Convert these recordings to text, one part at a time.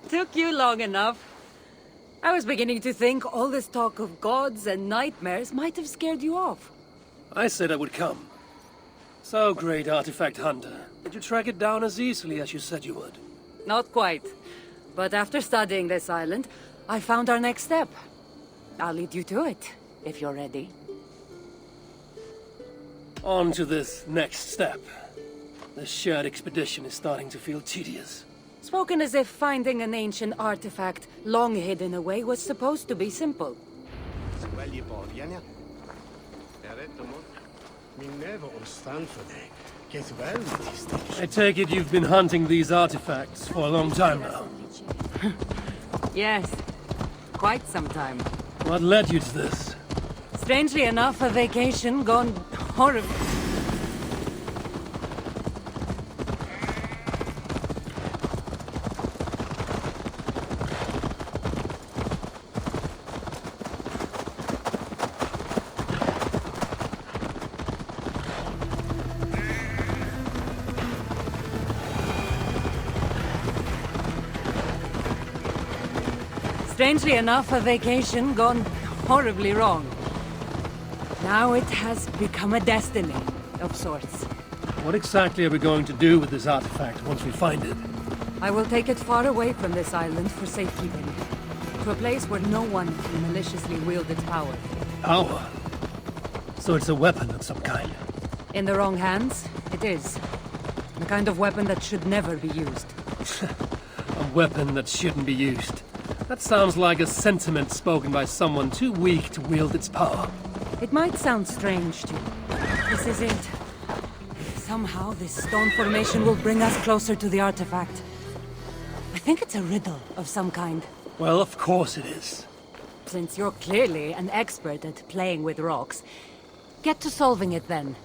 Took you long enough. I was beginning to think all this talk of gods and nightmares might have scared you off. I said I would come. So, great artifact hunter, did you track it down as easily as you said you would? Not quite. But after studying this island, I found our next step. I'll lead you to it, if you're ready. On to this next step. This shared expedition is starting to feel tedious. Spoken as if finding an ancient artifact, long hidden away, was supposed to be simple. I take it you've been hunting these artifacts for a long time now. Yes, quite some time. What led you to this? Strangely enough, a vacation gone horrible. Strangely enough, a vacation gone horribly wrong. Now it has become a destiny, of sorts. What exactly are we going to do with this artifact once we find it? I will take it far away from this island for safekeeping. To a place where no one can maliciously wield its power. Power? So it's a weapon of some kind? In the wrong hands, it is. The kind of weapon that should never be used. A weapon that shouldn't be used. That sounds like a sentiment spoken by someone too weak to wield its power. It might sound strange to you. This is it. Somehow this stone formation will bring us closer to the artifact. I think it's a riddle of some kind. Well, of course it is. Since you're clearly an expert at playing with rocks, get to solving it then.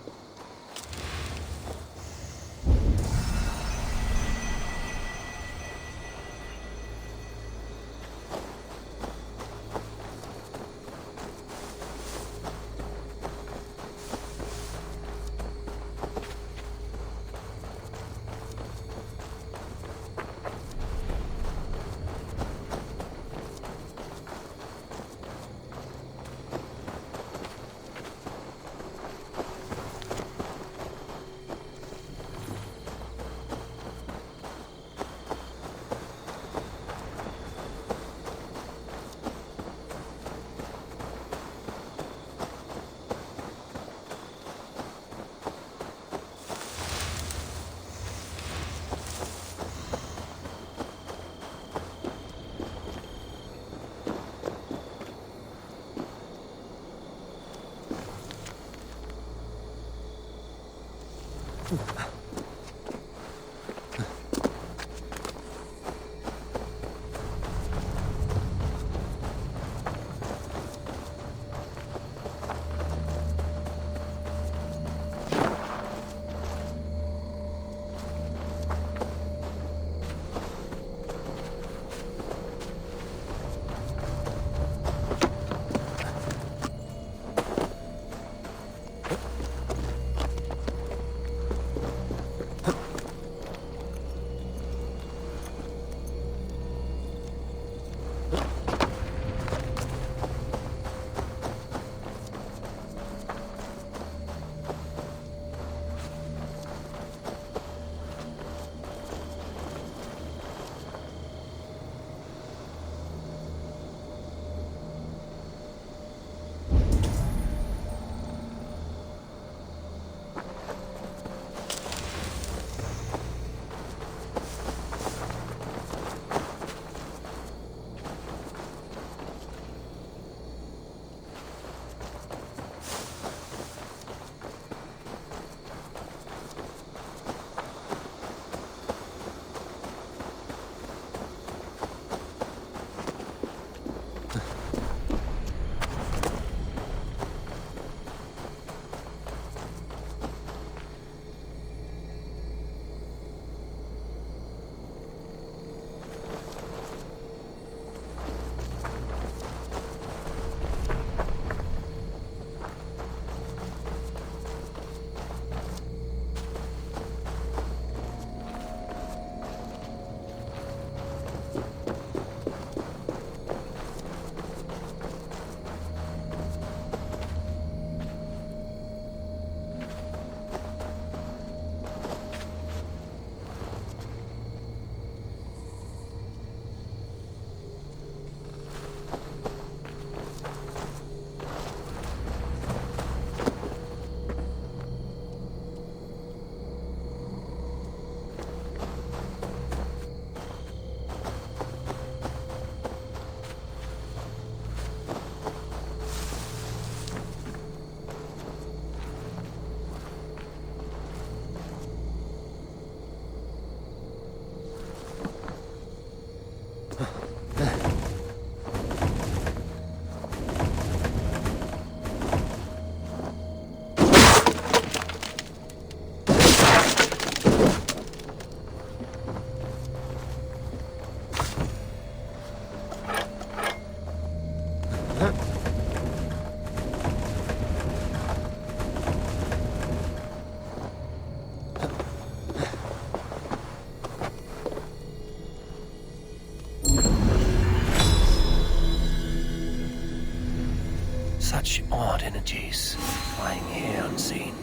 legacies, lying here unseen.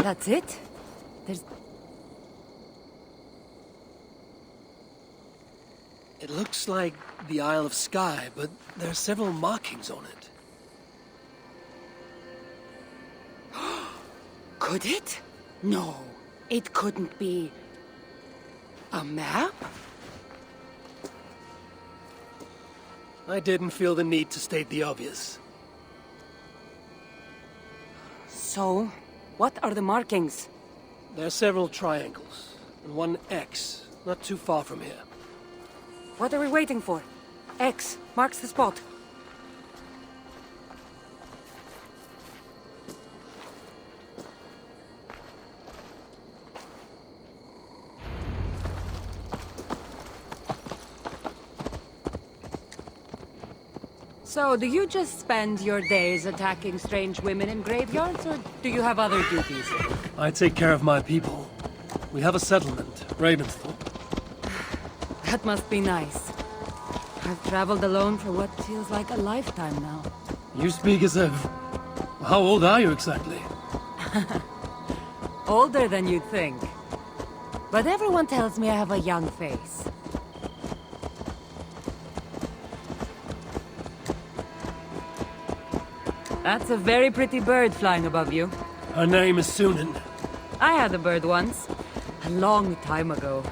That's it? There's... It looks like the Isle of Skye, but there are several markings on it. Could it? No, it couldn't be... a map? I didn't feel the need to state the obvious. So, what are the markings? There are several triangles, and one X, not too far from here. What are we waiting for? X marks the spot. So, do you just spend your days attacking strange women in graveyards, or do you have other duties? I take care of my people. We have a settlement, Ravensthorpe. That must be nice. I've traveled alone for what feels like a lifetime now. You speak as if... How old are you exactly? Older than you'd think. But everyone tells me I have a young face. That's a very pretty bird flying above you. Her name is Sunan. I had a bird once. A long time ago.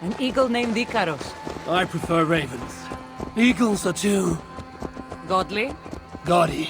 An eagle named Ikaros. I prefer ravens. Eagles are too... Godly? gaudy.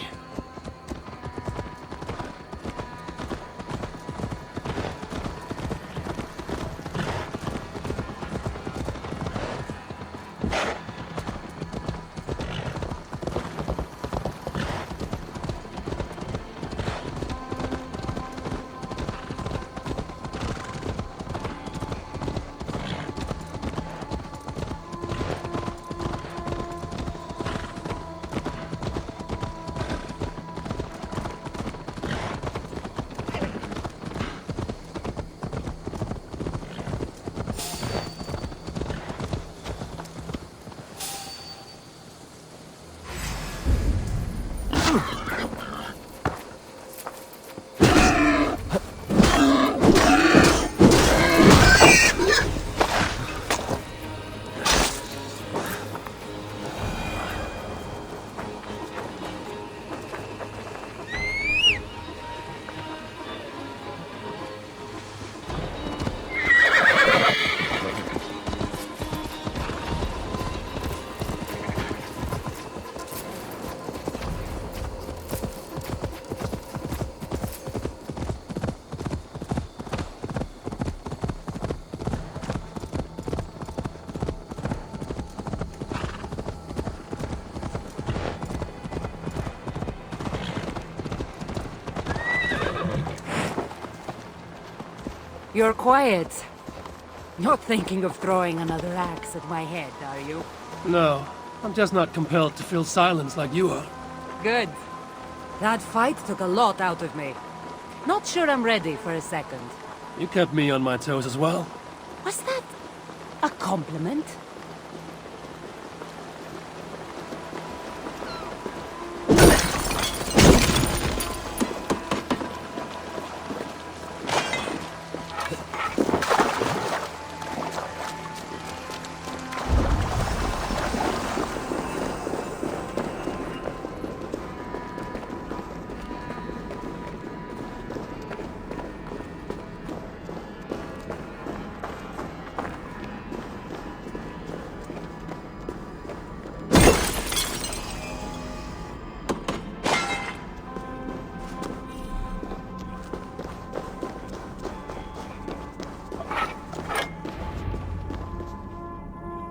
You're quiet. Not thinking of throwing another axe at my head, are you? No, I'm just not compelled to fill silence like you are. Good. That fight took a lot out of me. Not sure I'm ready for a second. You kept me on my toes as well. Was that a compliment?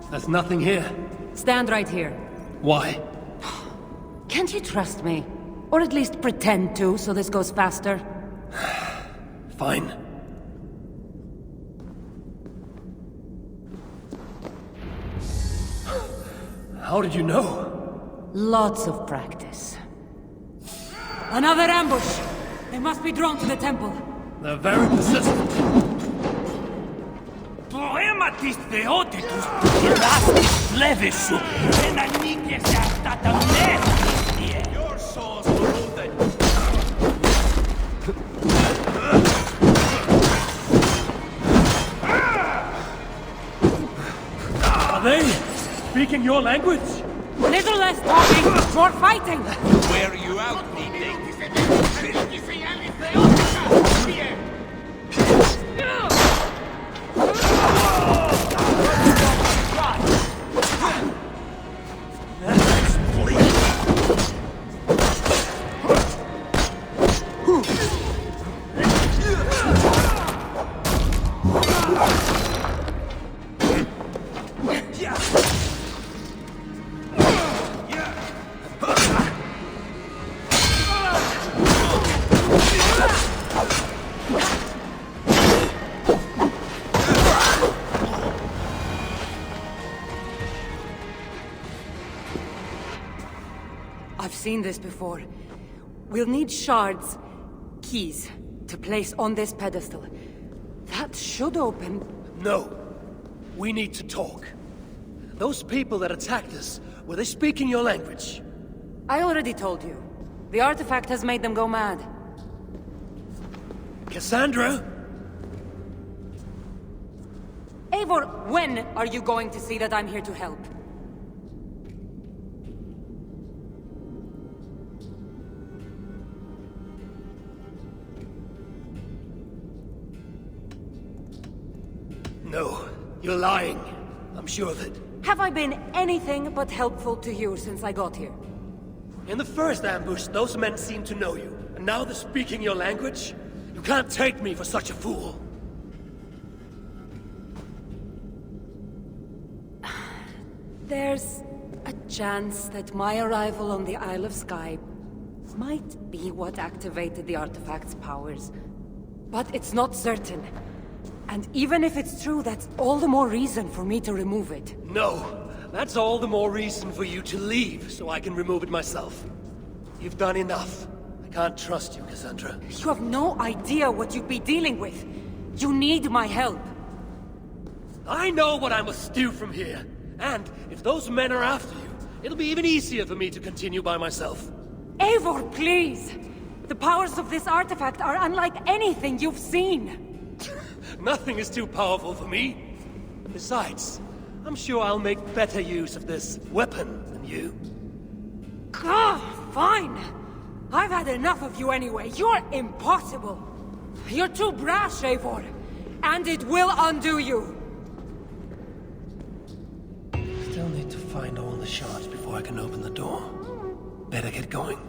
There's nothing here. Stand right here. Why? Can't you trust me? Or at least pretend to, so this goes faster? Fine. How did you know? Lots of practice. Another ambush! They must be drawn to the temple. They're very persistent. Poematis theotitus, elastis levissu, enaniques astata mestie. Your souls polluted. Are they speaking your language? Little less talking, more fighting! Where are you out, meeting? I've seen this before. We'll need shards, keys, to place on this pedestal. That should open... No. We need to talk. Those people that attacked us, were they speaking your language? I already told you. The artifact has made them go mad. Kassandra? Eivor, when are you going to see that I'm here to help? No, you're lying. I'm sure of it. Have I been anything but helpful to you since I got here? In the first ambush, those men seemed to know you. And now they're speaking your language? You can't take me for such a fool. There's a chance that my arrival on the Isle of Skye might be what activated the artifact's powers. But it's not certain. And even if it's true, that's all the more reason for me to remove it. No, that's all the more reason for you to leave, so I can remove it myself. You've done enough. I can't trust you, Kassandra. You have no idea what you'd be dealing with. You need my help. I know what I must do from here. And if those men are after you, it'll be even easier for me to continue by myself. Eivor, please! The powers of this artifact are unlike anything you've seen. Nothing is too powerful for me. Besides, I'm sure I'll make better use of this weapon than you. Fine. I've had enough of you anyway. You're impossible. You're too brash, Eivor. And it will undo you. Still need to find all the shards before I can open the door. Better get going.